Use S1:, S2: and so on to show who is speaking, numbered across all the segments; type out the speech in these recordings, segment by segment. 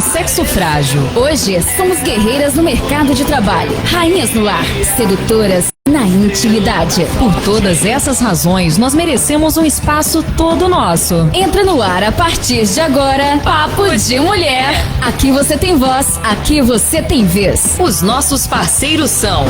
S1: do sexo frágil. Hoje somos guerreiras no mercado de trabalho, rainhas no lar, sedutoras na intimidade. Por todas essas razões, nós merecemos um espaço todo nosso. Entra no ar a partir de agora, Papo de Mulher. Aqui você tem voz, aqui você tem vez. Os nossos parceiros são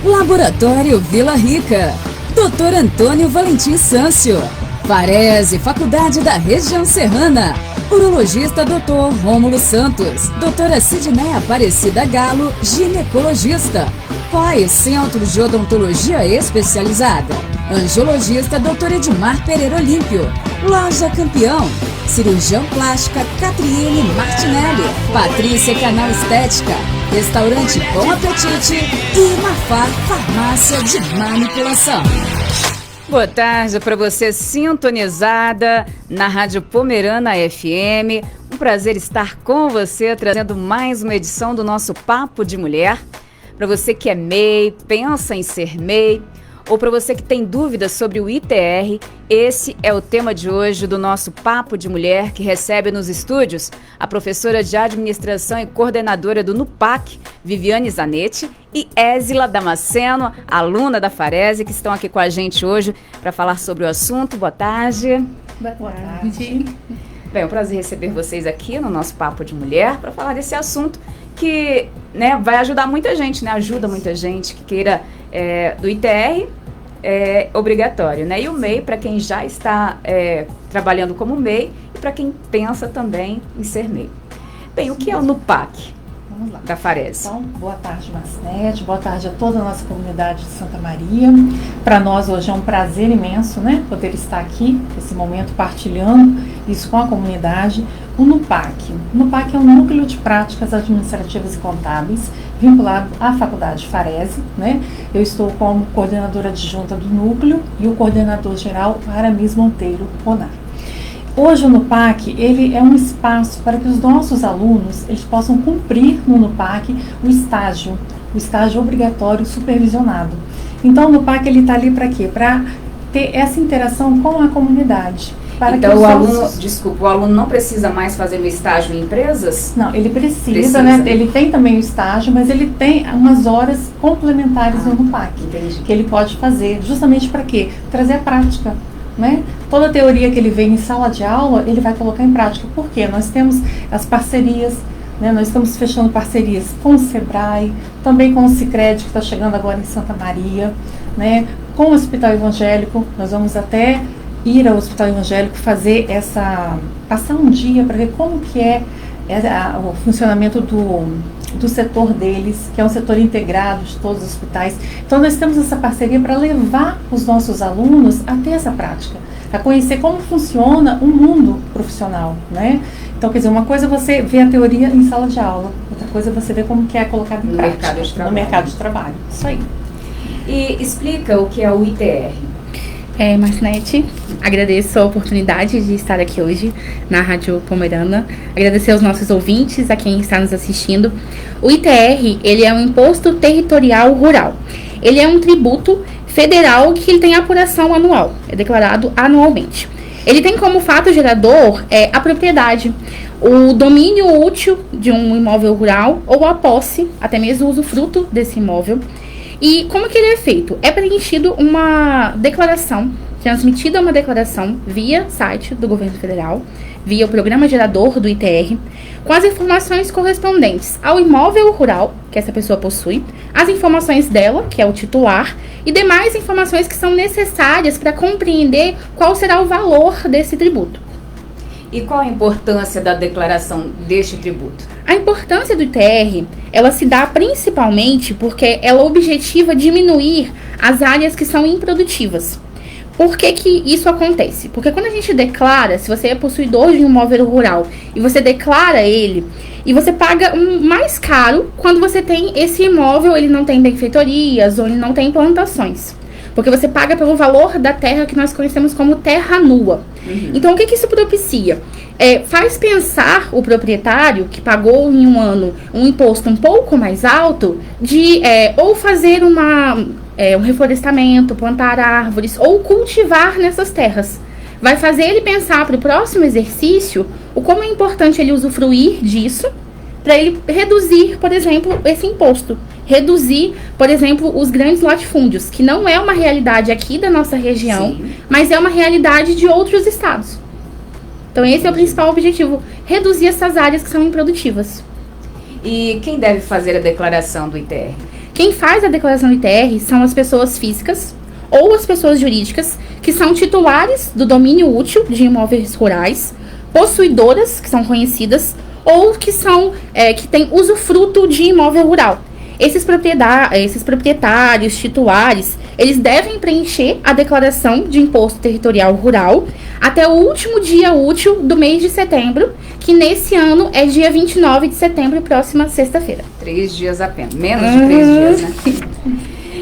S2: Laboratório Vila Rica, Dr. Antônio Valentim Sâncio, Farese, Faculdade da Região Serrana, urologista Dr. Rômulo Santos, doutora Sidneia Aparecida Galo, ginecologista, POI, Centro de Odontologia Especializada, angiologista Dr. Edmar Pereira Olímpio, Loja Campeão, cirurgião plástica Catriine Martinelli, Patrícia Canal Estética, Restaurante Bom Apetite e Mafá Farmácia de Manipulação.
S3: Boa tarde para você sintonizada na Rádio Pomerana FM. Um prazer estar com você, trazendo mais uma edição do nosso Papo de Mulher. Para você que é MEI, pensa em ser MEI, ou para você que tem dúvidas sobre o ITR, esse é o tema de hoje do nosso Papo de Mulher, que recebe nos estúdios a professora de Administração e coordenadora do NUPAC, Viviane Zanetti, e Ésila Damasceno, aluna da Farese, que estão aqui com a gente hoje para falar sobre o assunto. Boa tarde.
S4: Boa tarde.
S3: Bem, é um prazer receber vocês aqui no nosso Papo de Mulher para falar desse assunto que, né, vai ajudar muita gente, né? Ajuda muita gente que queira do ITR, obrigatório, né? E o MEI para quem já está trabalhando como MEI e para quem pensa também em ser MEI. Bem, o que é o NUPAC?
S4: Vamos lá.
S3: Da Farese.
S4: Então, boa tarde, Marcinete, boa tarde a toda a nossa comunidade de Santa Maria. Para nós hoje é um prazer imenso, né, poder estar aqui, nesse momento, partilhando isso com a comunidade. O NUPAC. O NUPAC é um núcleo de práticas administrativas e contábeis vinculado à Faculdade Farese, né? Eu estou como coordenadora adjunta do núcleo e o coordenador geral Aramis Monteiro Ronar. Hoje o NUPAC, ele é um espaço para que os nossos alunos, eles possam cumprir no NUPAC o estágio obrigatório supervisionado. Então o NUPAC, ele está ali para quê? Para ter essa interação com a comunidade.
S3: Então o aluno não precisa mais fazer o estágio em empresas?
S4: Não, ele precisa, né? Ele tem também o estágio, mas ele tem umas horas complementares no NUPAC.
S3: Entendi.
S4: Que ele pode fazer, justamente para quê? Trazer a prática. Né? Toda a teoria que ele vê em sala de aula, ele vai colocar em prática. Por quê? Nós temos as parcerias, né? Nós estamos fechando parcerias com o Sebrae, também com o Sicredi, que está chegando agora em Santa Maria, né? Com o Hospital Evangélico. Nós vamos até ir ao Hospital Evangélico passar um dia para ver como que é o funcionamento do setor deles, que é um setor integrado de todos os hospitais. Então nós temos essa parceria para levar os nossos alunos a ter essa prática, a conhecer como funciona o mundo profissional, né? Então, quer dizer, uma coisa é você ver a teoria em sala de aula, outra coisa é você ver como que é colocado em prática no mercado de trabalho. Isso aí.
S3: E explica o que é o ITR.
S5: Marcinete, agradeço a oportunidade de estar aqui hoje na Rádio Pomerana, agradecer aos nossos ouvintes, a quem está nos assistindo. O ITR, ele é um imposto territorial rural. Ele é um tributo federal que ele tem apuração anual, é declarado anualmente. Ele tem como fato gerador a propriedade, o domínio útil de um imóvel rural ou a posse, até mesmo o usufruto desse imóvel. E como que ele é feito? É preenchido uma declaração, transmitida uma declaração via site do governo federal, via o programa gerador do ITR, com as informações correspondentes ao imóvel rural que essa pessoa possui, as informações dela, que é o titular, e demais informações que são necessárias para compreender qual será o valor desse tributo.
S3: E qual a importância da declaração deste tributo?
S5: A importância do ITR, ela se dá principalmente porque ela objetiva diminuir as áreas que são improdutivas. Por que que isso acontece? Porque quando a gente declara, se você é possuidor de um imóvel rural e você declara ele, e você paga mais caro quando você tem esse imóvel, ele não tem benfeitorias ou ele não tem plantações. Porque você paga pelo valor da terra que nós conhecemos como terra nua. Uhum. Então, o que isso propicia? Faz pensar o proprietário, que pagou em um ano um imposto um pouco mais alto, de ou fazer um reflorestamento, plantar árvores, ou cultivar nessas terras. vai fazer ele pensar para o próximo exercício o como é importante ele usufruir disso, para ele reduzir, por exemplo, esse imposto. Reduzir, por exemplo, os grandes latifúndios, que não é uma realidade aqui da nossa região, sim, mas é uma realidade de outros estados. Então esse é o principal objetivo, reduzir essas áreas que são improdutivas.
S3: E quem deve fazer a declaração do ITR?
S5: Quem faz a declaração do ITR são as pessoas físicas ou as pessoas jurídicas que são titulares do domínio útil de imóveis rurais, possuidoras, que são conhecidas, ou que são que têm usufruto de imóvel rural. Esses proprietários, titulares, eles devem preencher a declaração de imposto territorial rural até o último dia útil do mês de setembro, que nesse ano é dia 29 de setembro, próxima sexta-feira.
S3: 3 dias apenas, menos de 3 dias, né?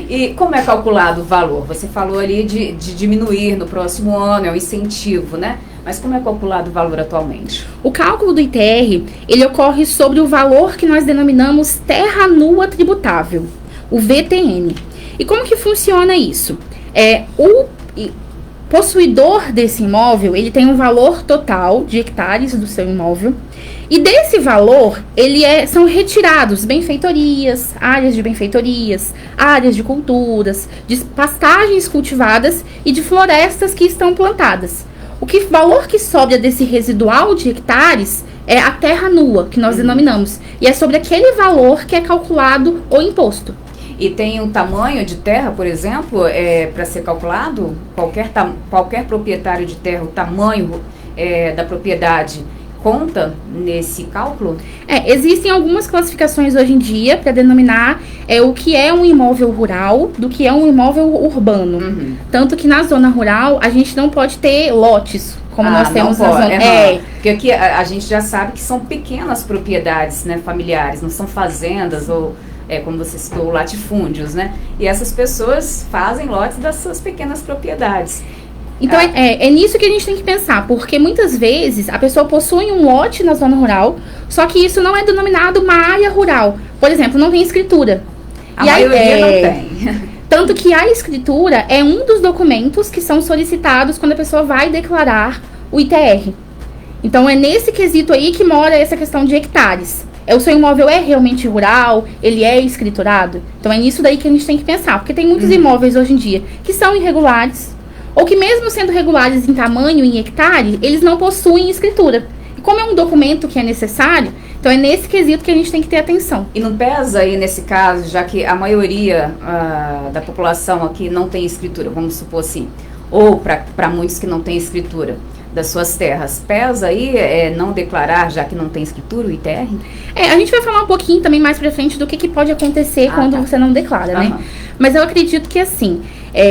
S3: E como é calculado o valor? Você falou ali de diminuir no próximo ano, é um incentivo, né? Mas como é calculado o valor atualmente? O
S5: cálculo do ITR, ele ocorre sobre o valor que nós denominamos terra nua tributável, o VTN. E como que funciona isso? O possuidor desse imóvel, ele tem um valor total de hectares do seu imóvel, e desse valor, são retirados benfeitorias, áreas de benfeitorias, áreas de culturas, de pastagens cultivadas e de florestas que estão plantadas. O valor que sobra desse residual de hectares é a terra nua, que nós denominamos. E é sobre aquele valor que é calculado o imposto.
S3: E tem um tamanho de terra, por exemplo, para ser calculado? Qualquer proprietário de terra, o tamanho da propriedade conta nesse cálculo?
S5: Existem algumas classificações hoje em dia para denominar o que é um imóvel rural do que é um imóvel urbano. Uhum. Tanto que na zona rural a gente não pode ter lotes, como nós temos na zona.
S3: Porque aqui a gente já sabe que são pequenas propriedades, né, familiares, não são fazendas ou, como você citou, latifúndios, né? E essas pessoas fazem lotes das suas pequenas propriedades.
S5: Então, é nisso que a gente tem que pensar, porque muitas vezes a pessoa possui um lote na zona rural, só que isso não é denominado uma área rural. Por exemplo, não tem escritura.
S3: A maioria não tem.
S5: Tanto que a escritura é um dos documentos que são solicitados quando a pessoa vai declarar o ITR. Então, é nesse quesito aí que mora essa questão de hectares. O seu imóvel é realmente rural, ele é escriturado? Então, é nisso daí que a gente tem que pensar, porque tem muitos imóveis hoje em dia que são irregulares, ou que mesmo sendo regulares em tamanho, em hectare, eles não possuem escritura. E como é um documento que é necessário, então é nesse quesito que a gente tem que ter atenção.
S3: E não pesa aí nesse caso, já que a maioria da população aqui não tem escritura, vamos supor assim, ou para muitos que não têm escritura das suas terras, pesa aí não declarar, já que não tem escritura, o ITR?
S5: A gente vai falar um pouquinho também mais pra frente do que pode acontecer quando você não declara, né? Mas eu acredito que assim,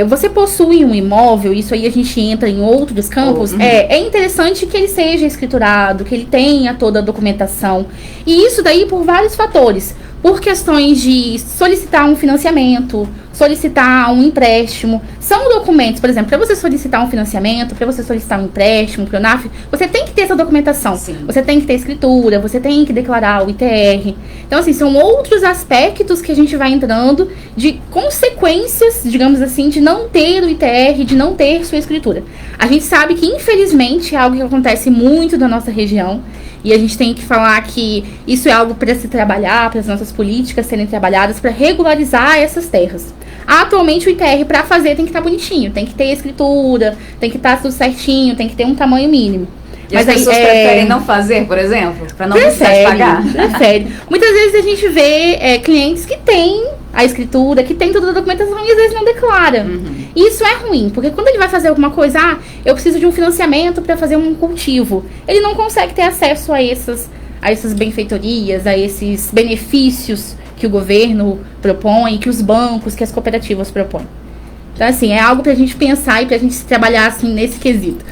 S5: você possui um imóvel, isso aí a gente entra em outros campos, é interessante que ele seja escriturado, que ele tenha toda a documentação. E isso daí por vários fatores. Por questões de solicitar um financiamento, solicitar um empréstimo. São documentos, por exemplo, para você solicitar um financiamento, para você solicitar um empréstimo, para o NAF, você tem que ter essa documentação. Sim. Você tem que ter escritura, você tem que declarar o ITR. Então, assim, são outros aspectos que a gente vai entrando de consequências, digamos assim, de não ter o ITR, de não ter sua escritura. A gente sabe que, infelizmente, é algo que acontece muito na nossa região. E a gente tem que falar que isso é algo para se trabalhar, para as nossas políticas serem trabalhadas, para regularizar essas terras. Atualmente o ITR para fazer tem que estar bonitinho, tem que ter escritura, tem que estar tudo certinho, tem que ter um tamanho mínimo.
S3: E mas as pessoas preferem não fazer, por exemplo? Para não precisar de pagar?
S5: Prefere. Muitas vezes a gente vê clientes que têm a escritura, que tem toda a documentação e às vezes não declara. E isso é ruim, porque quando ele vai fazer alguma coisa, eu preciso de um financiamento para fazer um cultivo, ele não consegue ter acesso a essas benfeitorias, a esses benefícios que o governo propõe, que os bancos, que as cooperativas propõem. Então, assim, é algo pra gente pensar e pra gente trabalhar, assim, nesse quesito.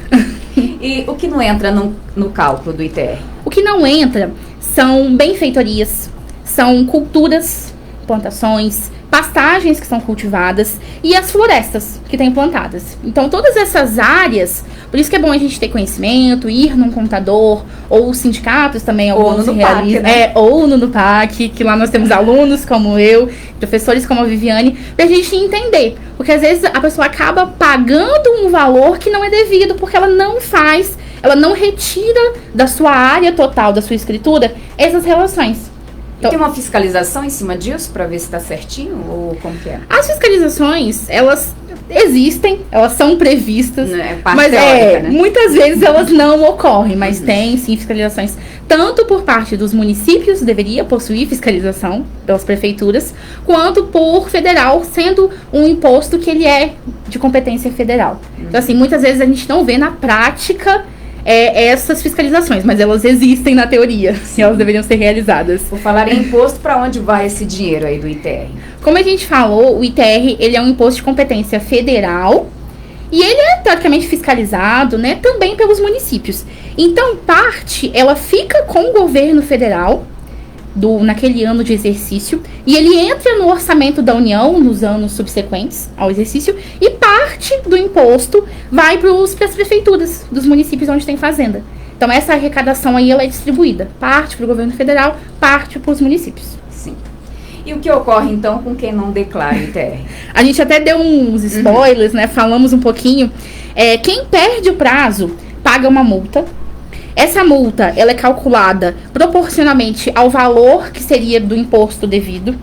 S3: E o que não entra no cálculo do ITR?
S5: O que não entra são benfeitorias, são culturas, plantações, pastagens que são cultivadas e as florestas que têm plantadas. Então, todas essas áreas, por isso que é bom a gente ter conhecimento, ir num contador, ou os sindicatos também, alguns realizam, né? Ou no NUPAC, que lá nós temos alunos como eu, professores como a Viviane, pra gente entender. Porque às vezes a pessoa acaba pagando um valor que não é devido, porque ela não retira da sua área total, da sua escritura, essas relações.
S3: Então, tem uma fiscalização em cima disso para ver se está certinho ou como que é?
S5: As fiscalizações, elas existem, elas são previstas, mas
S3: teórica, né?
S5: Muitas vezes elas não ocorrem, mas tem sim fiscalizações, tanto por parte dos municípios, deveria possuir fiscalização pelas prefeituras, quanto por federal, sendo um imposto que ele é de competência federal. Então assim, muitas vezes a gente não vê na prática essas fiscalizações, mas elas existem na teoria e elas deveriam ser realizadas.
S3: Por falar em imposto, para onde vai esse dinheiro aí do ITR?
S5: Como a gente falou, o ITR ele é um imposto de competência federal e ele é teoricamente fiscalizado, né, também pelos municípios. Então, parte ela fica com o governo federal naquele ano de exercício e ele entra no orçamento da União nos anos subsequentes ao exercício e parte do imposto vai para as prefeituras dos municípios onde tem fazenda. Então essa arrecadação aí ela é distribuída, parte para o governo federal, parte para os municípios.
S3: Sim. E o que ocorre então com quem não declara ITR?
S5: A gente até deu uns spoilers, né? Falamos um pouquinho. Quem perde o prazo paga uma multa. Essa multa, ela é calculada proporcionalmente ao valor que seria do imposto devido.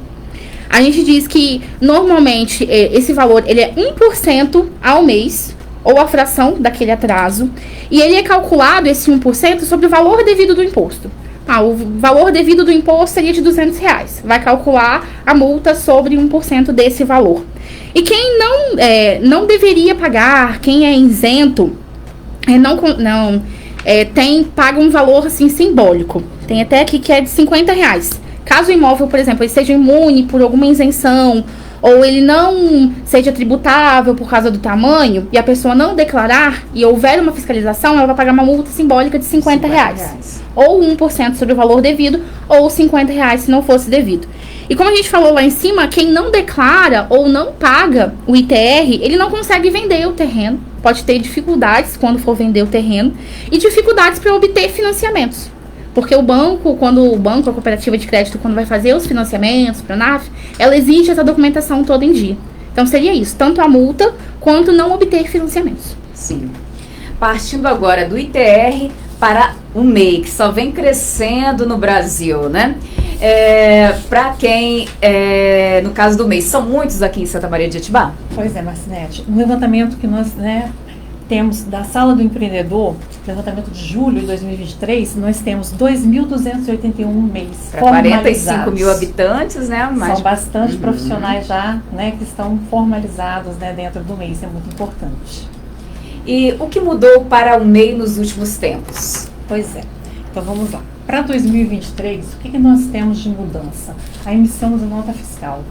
S5: A gente diz que, normalmente, esse valor ele é 1% ao mês, ou a fração daquele atraso. E ele é calculado, esse 1%, sobre o valor devido do imposto. O valor devido do imposto seria de R$200. Vai calcular a multa sobre 1% desse valor. E quem não deveria pagar, quem é isento, paga um valor assim simbólico. Tem até aqui que é de R$50. Caso o imóvel, por exemplo, ele seja imune por alguma isenção ou ele não seja tributável por causa do tamanho e a pessoa não declarar e houver uma fiscalização, ela vai pagar uma multa simbólica de R$50. Ou 1% sobre o valor devido ou R$50 se não fosse devido. E como a gente falou lá em cima, quem não declara ou não paga o ITR, ele não consegue vender o terreno. Pode ter dificuldades quando for vender o terreno e dificuldades para obter financiamentos. Porque o banco, a cooperativa de crédito, quando vai fazer os financiamentos para a NAF, ela exige essa documentação toda em dia. Então seria isso, tanto a multa quanto não obter financiamentos.
S3: Sim. Partindo agora do ITR para o MEI, que só vem crescendo no Brasil, né? Para quem, no caso do MEI, são muitos aqui em Santa Maria de Itibá?
S4: Pois é, Marcinete. Um levantamento que nós temos da Sala do Empreendedor, levantamento de julho de 2023, nós temos 2.281 MEIs
S3: para 45 mil habitantes, né?
S4: São bastante profissionais já, né, que estão formalizados, né, dentro do MEI, isso é muito importante.
S3: E o que mudou para o MEI nos últimos tempos?
S4: Pois é, então vamos lá. Para 2023, o que nós temos de mudança? A emissão de nota fiscal.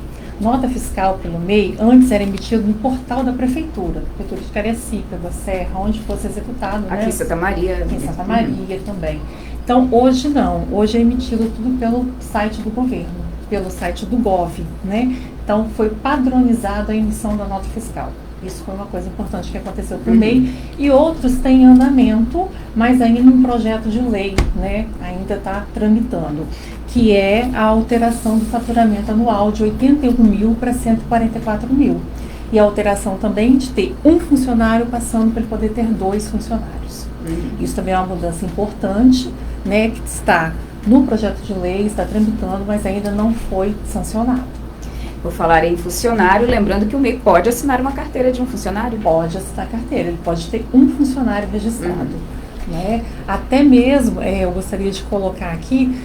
S4: Nota fiscal pelo MEI, antes era emitido no portal da Prefeitura de Cariacica, da Serra, onde fosse executado.
S3: Aqui em Santa Maria.
S4: Aqui em Santa Maria também. Então, hoje não. Hoje é emitido tudo pelo site do governo, pelo site do Gov, né? Então, foi padronizada a emissão da nota fiscal. Isso foi uma coisa importante que aconteceu para o MEI. E outros têm andamento, mas ainda um projeto de lei, né? Ainda está tramitando, que é a alteração do faturamento anual de 81 mil para 144 mil. E a alteração também de ter um funcionário passando para ele poder ter 2 funcionários. Isso também é uma mudança importante, né? Que está no projeto de lei, está tramitando, mas ainda não foi sancionado.
S3: Vou falar em funcionário, lembrando que o MEI pode assinar uma carteira de um funcionário?
S4: Pode assinar carteira, ele pode ter um funcionário registrado. Né? Até mesmo, eu gostaria de colocar aqui,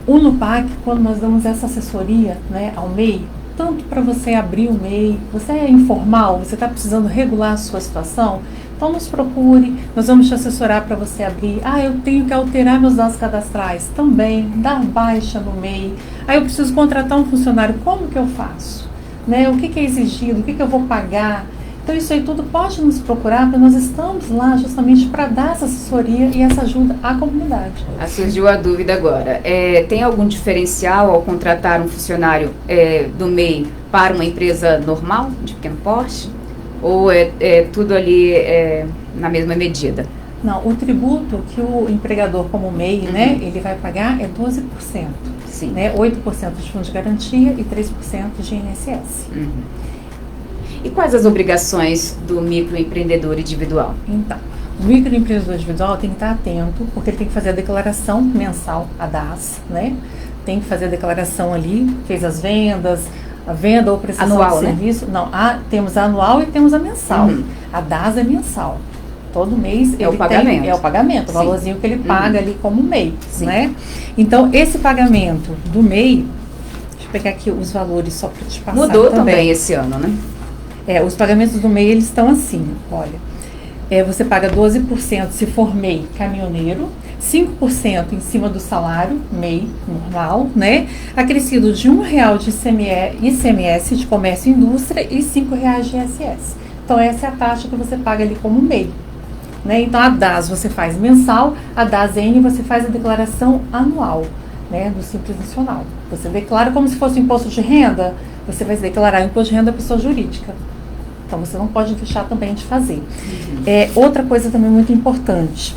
S4: o NUPAC, quando nós damos essa assessoria, né, ao MEI, tanto para você abrir o MEI, você é informal, você está precisando regular a sua situação, então nos procure, nós vamos te assessorar para você abrir. Eu tenho que alterar meus dados cadastrais também, dar baixa no MEI. Eu preciso contratar um funcionário, como que eu faço? Né? O que é exigido, o que eu vou pagar? Então isso aí tudo pode nos procurar, porque nós estamos lá justamente para dar essa assessoria e essa ajuda à comunidade.
S3: Surgiu a dúvida agora. Tem algum diferencial ao contratar um funcionário do MEI para uma empresa normal, de pequeno porte? Ou é tudo ali na mesma medida?
S4: Não, o tributo que o empregador como MEI, né, ele vai pagar é 12%.
S3: Sim.
S4: Né, 8% de fundo de garantia e 3% de INSS.
S3: E quais as obrigações do microempreendedor individual?
S4: Então, o microempreendedor individual tem que estar atento, porque ele tem que fazer a declaração mensal, a DAS, né? Tem que fazer a declaração ali, fez as vendas, a venda ou prestação
S3: anual,
S4: de serviço.
S3: Né?
S4: Não, temos a anual e temos a mensal. A DAS é mensal. Todo mês
S3: é o pagamento.
S4: É o pagamento, o
S3: Sim.
S4: valorzinho que ele paga ali como MEI, né? Então, esse pagamento do MEI, deixa eu pegar aqui os valores só para te passar.
S3: Mudou também esse ano, né?
S4: Os pagamentos do MEI, eles estão assim, olha. Você paga 12% se for MEI caminhoneiro, 5% em cima do salário, MEI normal, né? Acrescido de R$1 de ICMS de comércio e indústria e R$5 de ISS. Então, essa é a taxa que você paga ali como MEI. Né? Então, a DAS você faz mensal, a DAS-N você faz a declaração anual, né, do Simples Nacional. Você declara como se fosse um imposto de renda, você vai declarar o imposto de renda da pessoa jurídica. Então, você não pode deixar também de fazer. Outra coisa também muito importante,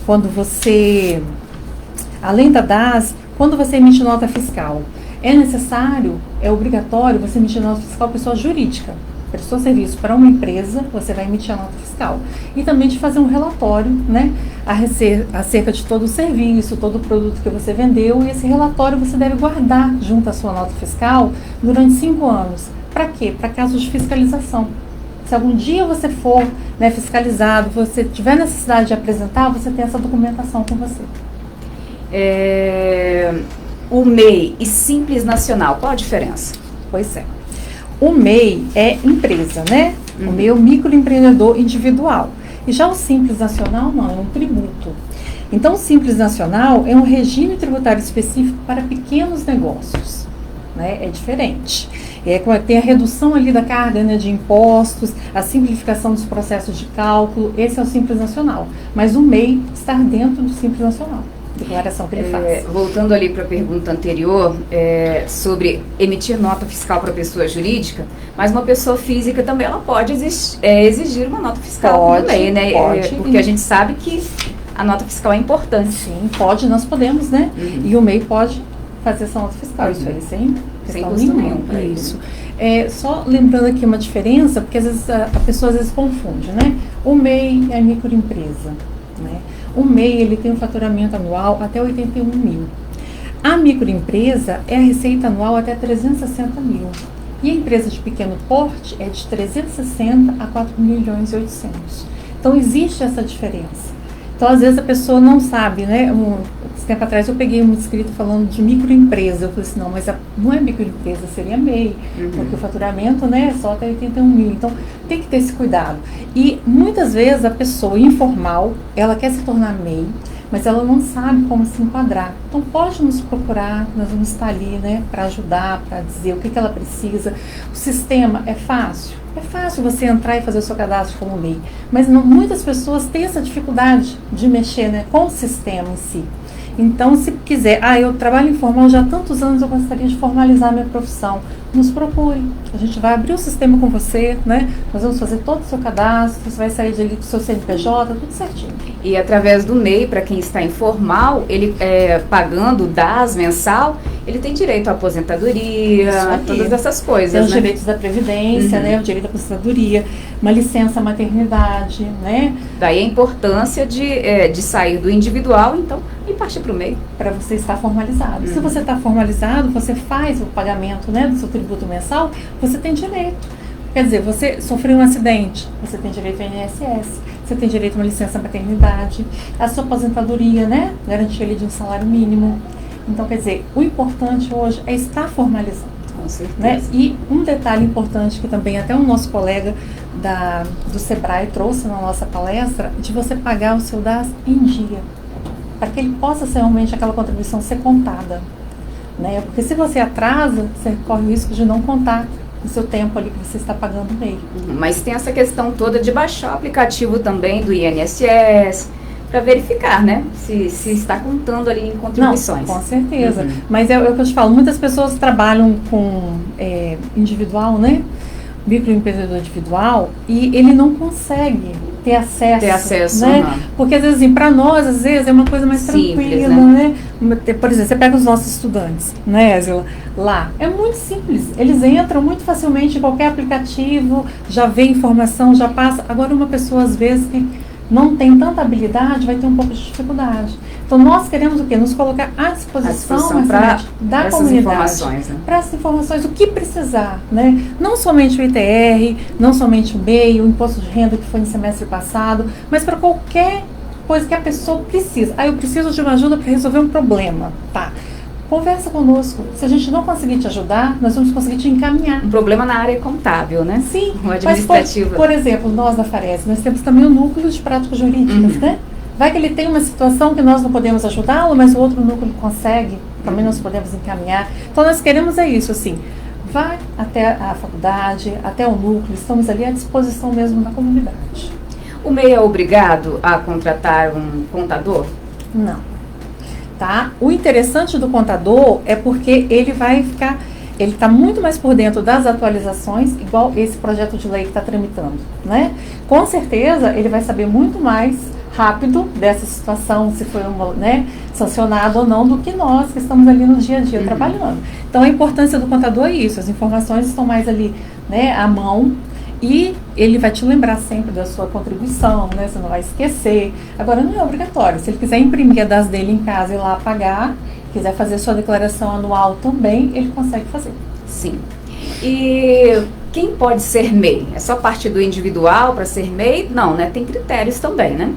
S4: quando você, além da DAS, quando você emite nota fiscal, é obrigatório você emitir nota fiscal pessoa jurídica. Prestou serviço para uma empresa, você vai emitir a nota fiscal. E também de fazer um relatório, né, acerca de todo o serviço, todo o produto que você vendeu. E esse relatório você deve guardar junto à sua nota fiscal durante 5 anos. Para quê? Para casos de fiscalização. Se algum dia você for, né, fiscalizado, você tiver necessidade de apresentar, você tem essa documentação com você.
S3: O MEI e Simples Nacional, qual a diferença?
S4: Pois é. O MEI é empresa, né? O MEI é o microempreendedor individual. E já o Simples Nacional, não, é um tributo. Então, o Simples Nacional é um regime tributário específico para pequenos negócios, né? É diferente. Tem a redução ali da carga, né, de impostos, a simplificação dos processos de cálculo, esse é o Simples Nacional. Mas o MEI está dentro do Simples Nacional. Declaração que ele faz.
S3: Voltando ali para a pergunta anterior, sobre emitir nota fiscal para pessoa jurídica, mas uma pessoa física também ela pode exigir uma nota fiscal também, né? Porque a gente sabe que a nota fiscal é importante.
S4: Sim, pode, nós podemos, né? E o MEI pode fazer essa nota fiscal, isso aí sem custo nenhum. Isso. Só lembrando aqui uma diferença, porque às vezes a pessoa às vezes confunde, né? O MEI é microempresa, né? O MEI, ele tem um faturamento anual até 81 mil. A microempresa é a receita anual até 360 mil. E a empresa de pequeno porte é de 360 a 4 milhões e 800. Então, existe essa diferença. Então, às vezes, a pessoa não sabe, né? Esse tempo atrás, eu peguei um escrito falando de microempresa. Eu falei assim, não, mas não é microempresa, seria MEI. Porque o faturamento, né, é só até 81 mil. Então, tem que ter esse cuidado. E, muitas vezes, a pessoa informal, ela quer se tornar MEI, mas ela não sabe como se enquadrar. Então, pode nos procurar, nós vamos estar ali, né, para ajudar, para dizer o que ela precisa. O sistema é fácil. É fácil você entrar e fazer o seu cadastro como MEI, mas muitas pessoas têm essa dificuldade de mexer, né, com o sistema em si. Então, se quiser, eu trabalho informal já há tantos anos, eu gostaria de formalizar a minha profissão, nos procure. A gente vai abrir o sistema com você, né? Nós vamos fazer todo o seu cadastro, você vai sair dali com o seu CNPJ, tudo certinho.
S3: E através do MEI, para quem está informal, ele pagando DAS mensal, ele tem direito à aposentadoria, todas essas coisas,
S4: tem os
S3: né?
S4: direitos da Previdência, né? O direito à aposentadoria, uma licença maternidade, né?
S3: Daí a importância de sair do individual, então, e partir para o MEI.
S4: Para você estar formalizado. Se você está formalizado, você faz o pagamento, né, do seu tributo mensal, você tem direito. Quer dizer, você sofreu um acidente, você tem direito ao INSS, você tem direito a uma licença maternidade, a sua aposentadoria, né, garantia ali de um salário mínimo. Então, quer dizer, o importante hoje é estar formalizado.
S3: Com certeza.
S4: Né? E um detalhe importante que também até o nosso colega do Sebrae trouxe na nossa palestra, de você pagar o seu DAS em dia, para que ele possa ser realmente aquela contribuição ser contada. Né? Porque se você atrasa, você corre o risco de não contar o seu tempo ali que você está pagando nele.
S3: Mas tem essa questão toda de baixar o aplicativo também do INSS, para verificar, né? Se está contando ali em contribuições.
S4: Não, com certeza. Mas é o que eu te falo, muitas pessoas trabalham com individual, né? Microempreendedor individual, e ele não consegue ter acesso, né? Porque às vezes, assim, para nós, às vezes, é uma coisa mais
S3: simples,
S4: tranquila, né? Por exemplo, você pega os nossos estudantes, né, Ésila? Lá, é muito simples. Eles entram muito facilmente em qualquer aplicativo, já vê informação, já passa. Agora, uma pessoa, às vezes, que não tem tanta habilidade, vai ter um pouco de dificuldade. Então, nós queremos o quê? Nos colocar à disposição da comunidade. Para essas informações, o que precisar, né? Não somente o ITR, não somente o MEI, o imposto de renda que foi no semestre passado, mas para qualquer coisa que a pessoa precisa. Eu preciso de uma ajuda para resolver um problema, tá? Conversa conosco. Se a gente não conseguir te ajudar, nós vamos conseguir te encaminhar.
S3: Um problema na área contábil, né?
S4: Sim.
S3: O administrativo.
S4: Mas, por exemplo, nós da Farese, nós temos também o núcleo de práticas jurídicas, né? Vai que ele tem uma situação que nós não podemos ajudá-lo, mas o outro núcleo consegue, também nós podemos encaminhar. Então, nós queremos isso, assim, vai até a faculdade, até o núcleo, estamos ali à disposição mesmo da comunidade.
S3: O MEI é obrigado a contratar um contador?
S4: Não. Tá? O interessante do contador é porque ele está muito mais por dentro das atualizações, igual esse projeto de lei que está tramitando, né? Com certeza, ele vai saber muito mais rápido dessa situação, se foi sancionado ou não, do que nós que estamos ali no dia a dia trabalhando. Então, a importância do contador é isso, as informações estão mais ali, né, à mão, e ele vai te lembrar sempre da sua contribuição, né, você não vai esquecer. Agora, não é obrigatório, se ele quiser imprimir a DAS dele em casa e ir lá pagar, quiser fazer sua declaração anual também, ele consegue fazer.
S3: Sim. E quem pode ser MEI? É só parte do individual para ser MEI? Não, né? Tem critérios também, né?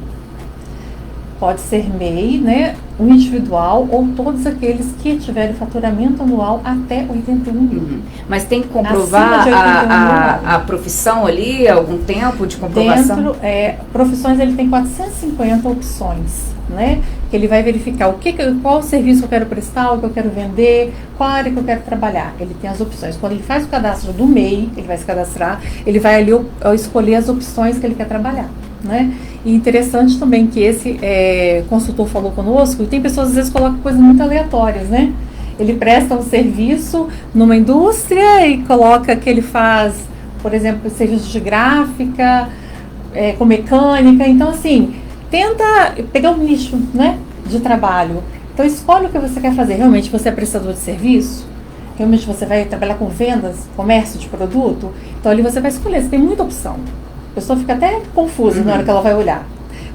S4: Pode ser MEI, né, o individual ou todos aqueles que tiverem faturamento anual até 81 mil.
S3: Mas tem que comprovar a profissão ali, algum tempo de comprovação?
S4: Profissões, ele tem 450 opções, né, que ele vai verificar qual serviço eu quero prestar, o que eu quero vender, qual área que eu quero trabalhar. Ele tem as opções. Quando ele faz o cadastro do MEI, ele vai se cadastrar, ele vai ali escolher as opções que ele quer trabalhar, né? E interessante também que esse consultor falou conosco, e tem pessoas às vezes que colocam coisas muito aleatórias, né? Ele presta um serviço numa indústria e coloca que ele faz, por exemplo, serviço de gráfica, com mecânica. Então, assim, tenta pegar um nicho, né, de trabalho. Então, escolhe o que você quer fazer. Realmente você é prestador de serviço? Realmente você vai trabalhar com vendas, comércio de produto? Então, ali você vai escolher, você tem muita opção. A pessoa fica até confusa na hora que ela vai olhar,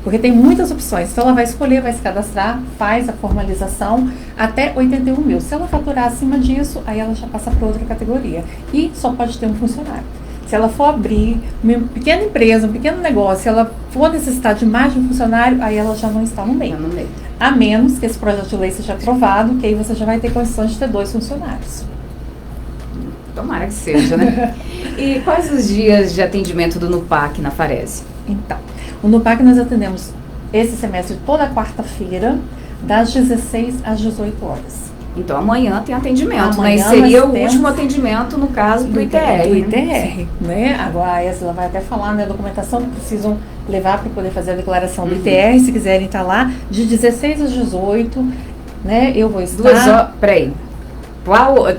S4: porque tem muitas opções. Então, ela vai escolher, vai se cadastrar, faz a formalização até 81 mil. Se ela faturar acima disso, aí ela já passa para outra categoria. E só pode ter um funcionário. Se ela for abrir uma pequena empresa, um pequeno negócio, se ela for necessitar de mais de um funcionário, aí ela já não está no meio. A menos que esse projeto de lei seja aprovado, que aí você já vai ter condições de ter 2 funcionários.
S3: Tomara que seja, né? E quais os dias de atendimento do NUPAC na Farese?
S4: Então, o NUPAC nós atendemos esse semestre toda quarta-feira, das 16 às 18 horas.
S3: Então, amanhã tem atendimento,
S4: amanhã,
S3: né? E seria o último atendimento, no caso, do ITR.
S4: Do ITR, né? Agora, a Ésila vai até falar, né, a documentação que precisam levar para poder fazer a declaração do ITR, se quiserem estar lá, de 16 às 18, né? Eu vou estar...
S3: 2 horas, peraí.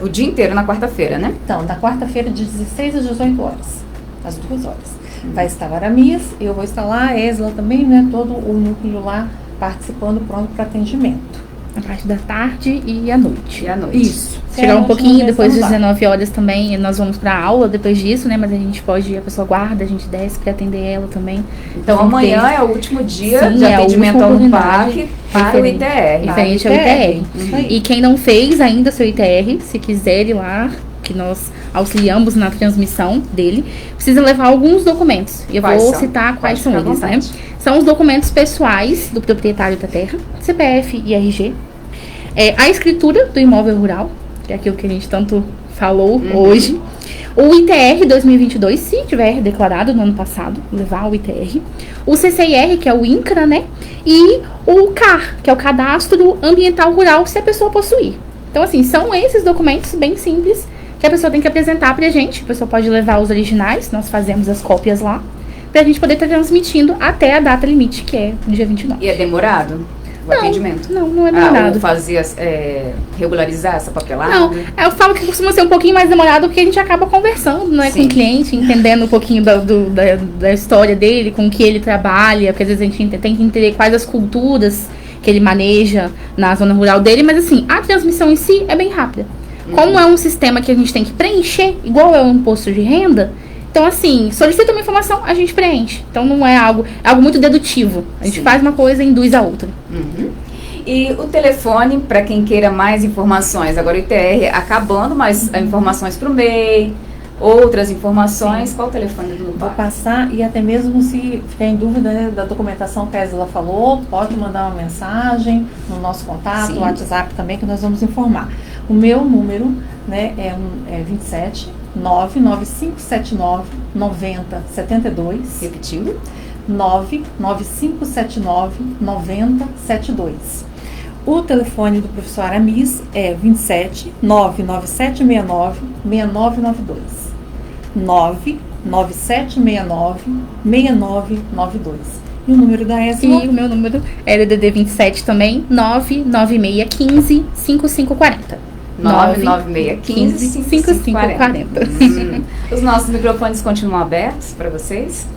S3: O dia inteiro na quarta-feira, né?
S4: Então, na quarta-feira, de 16 às 18 horas, às 2 horas. Vai estar o Aramis, eu vou estar lá, a Ésila também, né? Todo o núcleo lá participando, pronto para atendimento.
S5: A parte da tarde e à noite.
S4: Isso.
S5: Chegar um pouquinho depois das 19 horas também, nós vamos para aula depois disso, né? Mas a gente pode, a pessoa guarda, a gente desce para atender ela também.
S3: Então amanhã é o último dia de atendimento ao NUPAC para o ITR.
S5: Referente ao ITR. E quem não fez ainda seu ITR, se quiser ir lá, que nós auxiliamos na transmissão dele, precisa levar alguns documentos. E eu vou citar quais são eles, né? São os documentos pessoais do proprietário da terra, CPF e RG, a escritura do imóvel rural, que é aquilo que a gente tanto falou hoje, o ITR 2022, se tiver declarado no ano passado, levar o ITR, o CCIR, que é o INCRA, né? E o CAR, que é o Cadastro Ambiental Rural, se a pessoa possuir. Então, assim, são esses documentos bem simples que a pessoa tem que apresentar pra gente. A pessoa pode levar os originais, nós fazemos as cópias lá, pra gente poder estar transmitindo até a data limite, que é o dia 29.
S3: E é demorado o atendimento?
S5: Não é demorado.
S3: Ou fazer, regularizar essa papelada?
S5: Não, eu falo que costuma ser um pouquinho mais demorado porque a gente acaba conversando, né, com o cliente, entendendo um pouquinho da história dele, com o que ele trabalha, porque às vezes a gente tem que entender quais as culturas que ele maneja na zona rural dele, mas assim, a transmissão em si é bem rápida. Como é um sistema que a gente tem que preencher, igual é um imposto de renda, então assim, solicita uma informação, a gente preenche. Então não é algo muito dedutivo. A gente faz uma coisa e induz a outra.
S3: E o telefone, para quem queira mais informações, agora o ITR acabando, mas informações para o MEI, outras informações, qual o telefone do
S4: Vou passar, e até mesmo se ficar em dúvida, né, da documentação que a Ésila falou, pode mandar uma mensagem no nosso contato, no WhatsApp também, que nós vamos informar. O meu número, né, é 27 99579 9072.
S3: Repetindo.
S4: 99579 9072. O telefone do professor Aramis é 27 99769 6992. 99769 6992. E o número da Ésila?
S5: E o meu número é DDD 27 também, 99615 5540.
S3: 99615 5540. Os nossos microfones continuam abertos para vocês?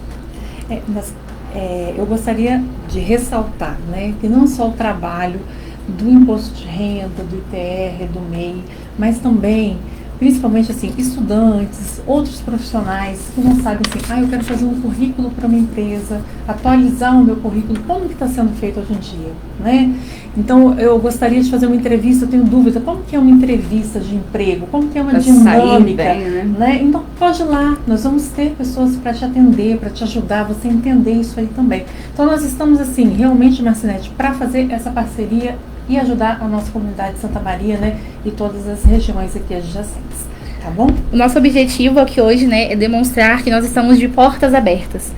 S4: Eu gostaria de ressaltar, né, que não só o trabalho do imposto de renda, do ITR, do MEI, mas também, principalmente assim, estudantes, outros profissionais que não sabem assim, eu quero fazer um currículo para uma empresa, atualizar o meu currículo, como que está sendo feito hoje em dia, né? Então, eu gostaria de fazer uma entrevista, eu tenho dúvida, como que é uma entrevista de emprego, como que é uma dinâmica, bem, né? Então, pode ir lá, nós vamos ter pessoas para te atender, para te ajudar, você entender isso aí também. Então, nós estamos assim, realmente, Marcinete, para fazer essa parceria e ajudar a nossa comunidade de Santa Maria, né, e todas as regiões aqui adjacentes, tá bom?
S5: O nosso objetivo aqui hoje, né, é demonstrar que nós estamos de portas abertas.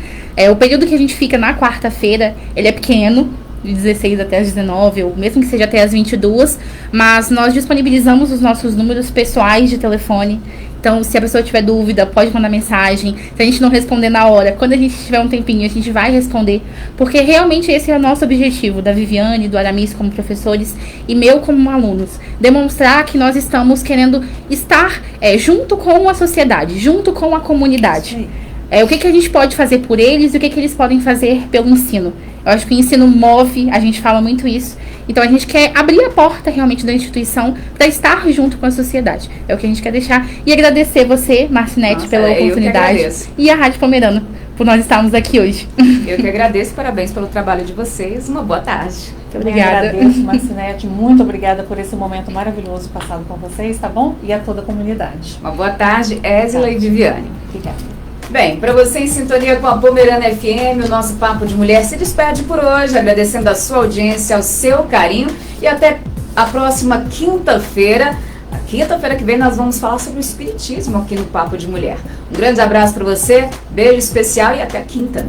S5: O período que a gente fica na quarta-feira, ele é pequeno, de 16 até as 19, ou mesmo que seja até as 22, mas nós disponibilizamos os nossos números pessoais de telefone. Então, se a pessoa tiver dúvida, pode mandar mensagem. Se a gente não responder na hora, quando a gente tiver um tempinho, a gente vai responder. Porque realmente esse é o nosso objetivo, da Viviane, do Aramis como professores e meu como alunos. Demonstrar que nós estamos querendo estar junto com a sociedade, junto com a comunidade. O que a gente pode fazer por eles e o que eles podem fazer pelo ensino. Eu acho que o ensino move, a gente fala muito isso. Então a gente quer abrir a porta realmente da instituição para estar junto com a sociedade. É o que a gente quer deixar. E agradecer você, Marcinete, pela oportunidade. E a Rádio Pomerana, por nós estarmos aqui hoje.
S3: Eu que agradeço, parabéns pelo trabalho de vocês. Uma boa tarde.
S5: Muito obrigada.
S4: Eu agradeço, Marcinete, muito obrigada por esse momento maravilhoso passado com vocês, tá bom? E a toda a comunidade.
S3: Uma boa tarde, Ésila e Viviane.
S4: Obrigada.
S3: Bem, para você em sintonia com a Pomerana FM, o nosso Papo de Mulher se despede por hoje, agradecendo a sua audiência, o seu carinho e até a próxima quinta-feira. A quinta-feira que vem nós vamos falar sobre o espiritismo aqui no Papo de Mulher. Um grande abraço para você, beijo especial e até quinta.